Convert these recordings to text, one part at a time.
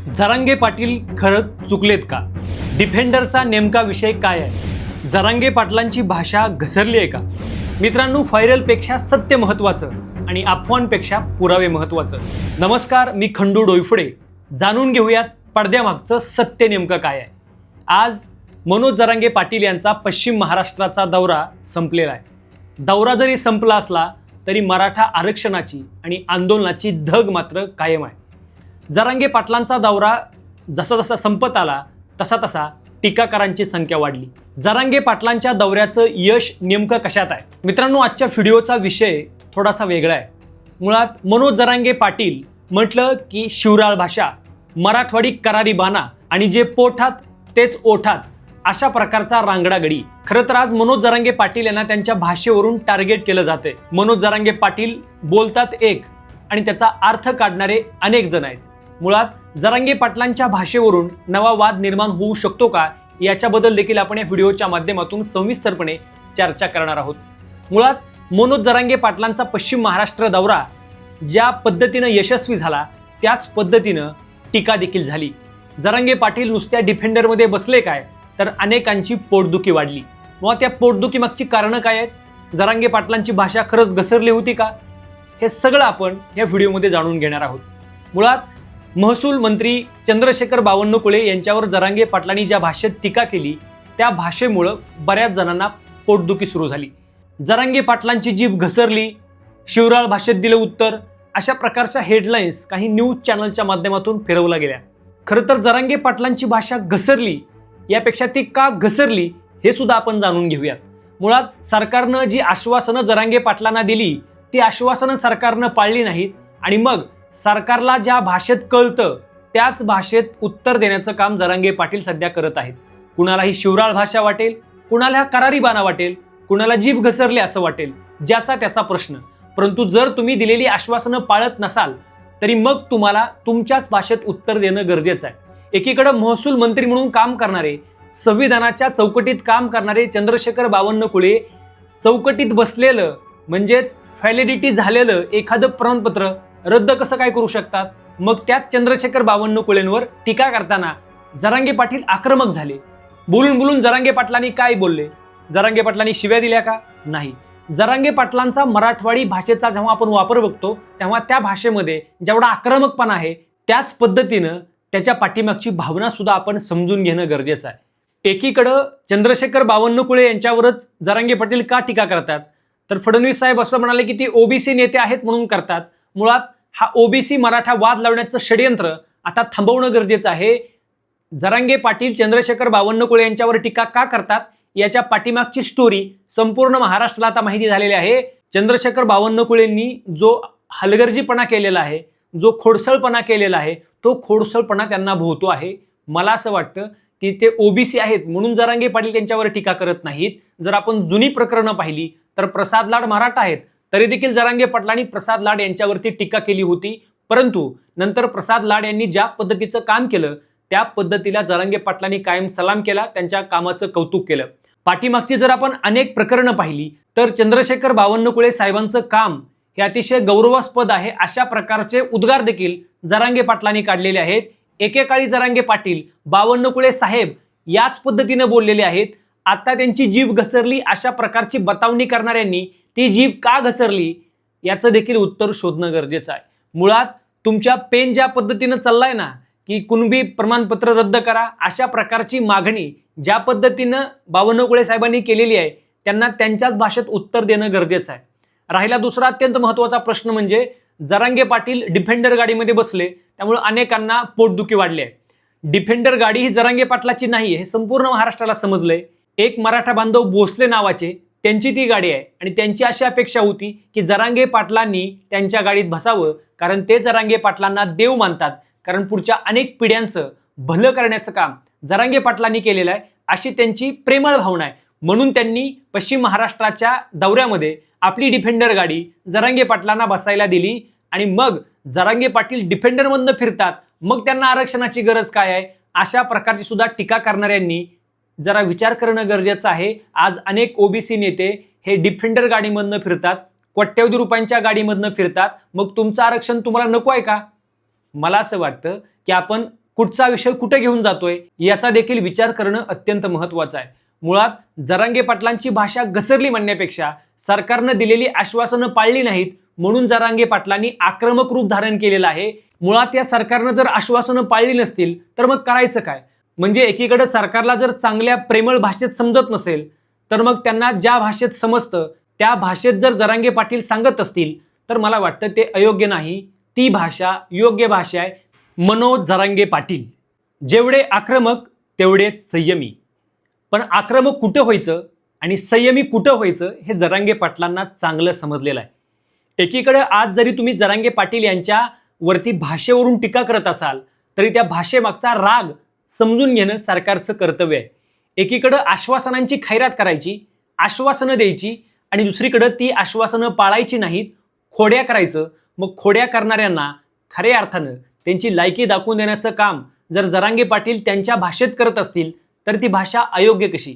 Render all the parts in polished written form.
जरांगे पाटील खरंच चुकलेत का? डिफेंडरचा नेमका विषय काय आहे? जरांगे पाटलांची भाषा घसरली आहे का? मित्रांनो, व्हायरलपेक्षा सत्य महत्त्वाचं आणि अफवांपेक्षा पुरावे महत्त्वाचं. नमस्कार, मी खंडू डोईफोडे. जाणून घेऊयात पडद्यामागचं सत्य नेमकं काय आहे. आज मनोज जरांगे पाटील यांचा पश्चिम महाराष्ट्राचा दौरा संपलेला आहे. दौरा जरी संपला असला तरी मराठा आरक्षणाची आणि आंदोलनाची धग मात्र कायम आहे. जरांगे पाटलांचा दौरा जसा जसा संपत आला तसा तसा टीकाकारांची संख्या वाढली. जरांगे पाटलांच्या दौऱ्याचं यश नेमकं कशात आहे? मित्रांनो, आजच्या व्हिडिओचा विषय थोडासा वेगळा आहे. मुळात मनोज जरांगे पाटील म्हटलं की शिवराळ भाषा, मराठवाडी करारी बाणा आणि जे पोटात तेच ओठात अशा प्रकारचा रांगडागडी. खरं तर आज मनोज जरांगे पाटील यांना त्यांच्या भाषेवरून टार्गेट केलं जाते. मनोज जरांगे पाटील बोलतात एक आणि त्याचा अर्थ काढणारे अनेक जण आहेत. मुळात जरांगे पाटलांच्या भाषेवरून नवा वाद निर्माण होऊ शकतो का, याच्याबद्दल देखील आपण या व्हिडिओच्या माध्यमातून सविस्तरपणे चर्चा करणार आहोत. मुळात मनोज जरांगे पाटलांचा पश्चिम महाराष्ट्र दौरा ज्या पद्धतीनं यशस्वी झाला त्याच पद्धतीनं टीका देखील झाली. जरांगे पाटील नुसत्या डिफेंडरमध्ये बसले काय, तर अनेकांची पोटदुखी वाढली. मग त्या पोटदुखी मागची कारणं काय आहेत? जरांगे पाटलांची भाषा खरंच घसरली होती का? हे सगळं आपण या व्हिडिओमध्ये जाणून घेणार आहोत. मुळात महसूल मंत्री चंद्रशेखर बावनकुळे यांच्यावर जरांगे पाटलांनी ज्या भाषेत टीका केली त्या भाषेमुळं बऱ्याच जणांना पोटदुखी सुरू झाली. जरांगे पाटलांची जीभ घसरली, शिवराळ भाषेत दिलं उत्तर, अशा प्रकारच्या हेडलाईन्स काही न्यूज चॅनलच्या माध्यमातून फिरवल्या गेल्या. खरं तर जरांगे पाटलांची भाषा घसरली यापेक्षा ती का घसरली हे सुद्धा आपण जाणून घेऊयात. मुळात सरकारनं जी आश्वासनं जरांगे पाटलांना दिली ती आश्वासनं सरकारनं पाळली नाहीत आणि मग सरकारला ज्या भाषेत कळतं त्याच भाषेत उत्तर देण्याचं काम जरांगे पाटील सध्या करत आहेत. कुणाला ही शिवराळ भाषा वाटेल, कुणाला करारी बाणा वाटेल, कुणाला जीभ घसरली असं वाटेल, ज्याचा त्याचा प्रश्न. परंतु जर तुम्ही दिलेली आश्वासनं पाळत नसाल तरी मग तुम्हाला तुमच्याच भाषेत उत्तर देणं गरजेचं आहे. एकीकडे महसूल मंत्री म्हणून काम करणारे, संविधानाच्या चौकटीत काम करणारे चंद्रशेखर बावनकुळे चौकटीत बसलेलं म्हणजेच व्हॅलिडिटी झालेलं एखादं प्रमाणपत्र रद्द कसं काय करू शकतात? मग त्याच चंद्रशेखर बावनकुळेंवर टीका करताना जरांगे पाटील आक्रमक झाले. बोलून बोलून जरांगे पाटलांनी काय बोलले? जरांगे पाटलांनी शिव्या दिल्या का? नाही. जरांगे पाटलांचा मराठवाडी भाषेचा जेव्हा आपण वापर बघतो तेव्हा त्या भाषेमध्ये जेवढा आक्रमकपणा आहे त्याच पद्धतीनं त्याच्या पाठीमागची भावना सुद्धा आपण समजून घेणं गरजेचं आहे. एकीकडं चंद्रशेखर बावनकुळे यांच्यावरच जरांगे पाटील का टीका करतात? तर फडणवीस साहेब असं म्हणाले की ते ओबीसी नेते आहेत म्हणून करतात. मुळात हा ओबीसी मराठा वाद लावण्याचं षडयंत्र आता थांबवणं गरजेचं आहे. जरांगे पाटील चंद्रशेखर बावनकुळे यांच्यावर टीका का करतात याच्या पाठीमागची स्टोरी संपूर्ण महाराष्ट्राला आता माहिती झालेली आहे. चंद्रशेखर बावनकुळेंनी जो हलगर्जीपणा केलेला आहे, जो खोडसळपणा केलेला आहे, तो खोडसळपणा त्यांना भोवतो आहे. मला असं वाटतं की ते ओबीसी आहेत म्हणून जरांगे पाटील त्यांच्यावर टीका करत नाहीत. जर आपण जुनी प्रकरणं पाहिली तर प्रसाद लाड मराठा आहेत तरी देखील जरांगे पाटलांनी प्रसाद लाड यांच्यावरती टीका केली होती. परंतु नंतर प्रसाद लाड यांनी ज्या पद्धतीचं काम केलं त्या पद्धतीला जरांगे पाटलांनी कायम सलाम केला, त्यांच्या कामाचं कौतुक केलं. पाठीमागची जर आपण अनेक प्रकरणं पाहिली तर चंद्रशेखर बावनकुळे साहेबांचं काम हे अतिशय गौरवास्पद आहे अशा प्रकारचे उद्गार देखील जरांगे पाटलांनी काढलेले आहेत. एकेकाळी जरांगे पाटील बावनकुळे साहेब याच पद्धतीने बोललेले आहेत. आता त्यांची जीभ घसरली अशा प्रकारची बतावणी करणाऱ्यांनी ती जीभ का घसरली याचं देखील उत्तर शोधणं गरजेचं आहे. मुळात तुमच्या पेन ज्या पद्धतीनं चाललाय ना की कुणबी प्रमाणपत्र रद्द करा, अशा प्रकारची मागणी ज्या पद्धतीनं बावनकुळे साहेबांनी केलेली आहे त्यांना त्यांच्याच भाषेत उत्तर देणं गरजेचं आहे. राहिला दुसरा अत्यंत महत्त्वाचा प्रश्न म्हणजे जरांगे पाटील डिफेंडर गाडीमध्ये बसले त्यामुळे अनेकांना पोटदुखी वाढली आहे. डिफेंडर गाडी ही जरांगे पाटलाची नाही हे संपूर्ण महाराष्ट्राला समजलंय. एक मराठा बांधव भोसले नावाचे त्यांची ती गाडी आहे आणि त्यांची अशी अपेक्षा होती की जरांगे पाटलांनी त्यांच्या गाडीत बसावं, कारण ते जरांगे पाटलांना देव मानतात, कारण पुढच्या अनेक पिढ्यांचं भलं करण्याचं काम जरांगे पाटलांनी केलेलं आहे अशी त्यांची प्रेमळ भावना आहे. म्हणून त्यांनी पश्चिम महाराष्ट्राच्या दौऱ्यामध्ये आपली डिफेंडर गाडी जरांगे पाटलांना बसायला दिली आणि मग जरांगे पाटील डिफेंडरमधनं फिरतात, मग त्यांना आरक्षणाची गरज काय आहे अशा प्रकारची सुद्धा टीका करणाऱ्यांनी जरा विचार करणं गरजेचं आहे. आज अनेक ओबीसी नेते हे डिफेंडर गाडीमधनं फिरतात, कोट्यवधी रुपयांच्या गाडीमधनं फिरतात. मग तुमचं आरक्षण तुम्हाला नको आहे का? मला असं वाटतं की आपण कुठचा विषय कुठे घेऊन जातोय याचा देखील विचार करणं अत्यंत महत्त्वाचं आहे. मुळात जरांगे पाटलांची भाषा घसरली म्हणण्यापेक्षा सरकारनं दिलेली आश्वासनं पाळली नाहीत म्हणून जरांगे पाटलांनी आक्रमक रूप धारण केलेलं आहे. मुळात या सरकारनं जर आश्वासनं पाळली नसतील तर मग करायचं काय? म्हणजे एकीकडे सरकारला जर चांगल्या प्रेमळ भाषेत समजत नसेल तर मग त्यांना ज्या भाषेत समजतं त्या भाषेत जर जरांगे पाटील सांगत असतील तर मला वाटतं ते अयोग्य नाही. ती भाषा योग्य भाषा आहे. मनोज जरांगे पाटील जेवढे आक्रमक तेवढेच संयमी. पण आक्रमक कुठं व्हायचं आणि संयमी कुठं व्हायचं हे जरांगे पाटलांना चांगलं समजलेलं आहे. एकीकडे आज जरी तुम्ही जरांगे पाटील यांच्या वरती भाषेवरून टीका करत असाल तरी त्या भाषेमागचा राग समजून घेणं सरकारचं कर्तव्य आहे. एकीकडे आश्वासनांची खैरात करायची, आश्वासनं द्यायची आणि दुसरीकडे ती आश्वासनं पाळायची नाहीत, खोड्या करायचं. मग खोड्या करणाऱ्यांना खऱ्या अर्थानं त्यांची लायकी दाखवून देण्याचं काम जर जरांगे पाटील त्यांच्या भाषेत करत असतील तर ती भाषा अयोग्य कशी?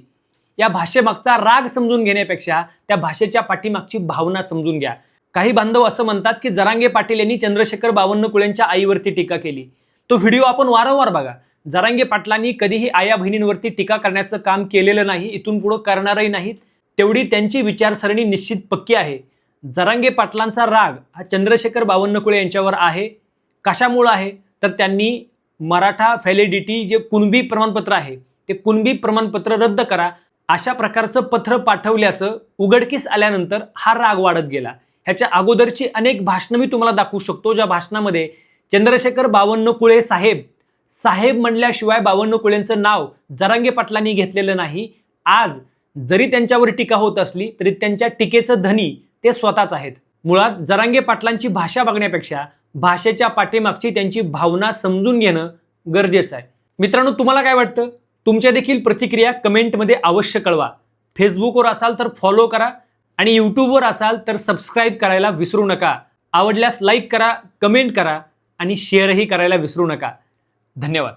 या भाषेमागचा राग समजून घेण्यापेक्षा त्या भाषेच्या पाठीमागची भावना समजून घ्या. काही बांधव असं म्हणतात की जरांगे पाटील यांनी चंद्रशेखर बावनकुळेंच्या आईवरती टीका केली. तो व्हिडिओ आपण वारंवार बघा. जरांगे पाटलांनी कधीही आया बहिणींवरती टीका करण्याचं काम केलेलं नाही, इथून पुढे करणारही नाहीत. तेवढी त्यांची विचारसरणी निश्चित पक्की आहे. जरांगे पाटलांचा राग हा चंद्रशेखर बावनकुळे यांच्यावर आहे. कशामुळे आहे तर त्यांनी मराठा व्हॅलिडिटी जे कुणबी प्रमाणपत्र आहे ते कुणबी प्रमाणपत्र रद्द करा अशा प्रकारचं पत्र पाठवल्याचं उघडकीस आल्यानंतर हा राग वाढत गेला. ह्याच्या अगोदरची अनेक भाषणं मी तुम्हाला दाखवू शकतो ज्या भाषणामध्ये चंद्रशेखर बावनकुळे साहेब म्हणल्याशिवाय बावनकुळेंचं नाव जरांगे पाटलांनी घेतलेलं नाही. आज जरी त्यांच्यावर टीका होत असली तरी त्यांच्या टीकेचं धनी ते स्वतःच आहेत. मुळात जरांगे पाटलांची भाषा बघण्यापेक्षा भाषेच्या पाठीमागची त्यांची भावना समजून घेणं गरजेचं आहे. मित्रांनो, तुम्हाला काय वाटतं? तुमच्या देखील प्रतिक्रिया कमेंटमध्ये अवश्य कळवा. फेसबुकवर असाल तर फॉलो करा आणि यूट्यूबवर असाल तर सबस्क्राईब करायला विसरू नका. आवडल्यास लाईक करा, कमेंट करा आणि शेअरही करायला विसरू नका. धन्यवाद.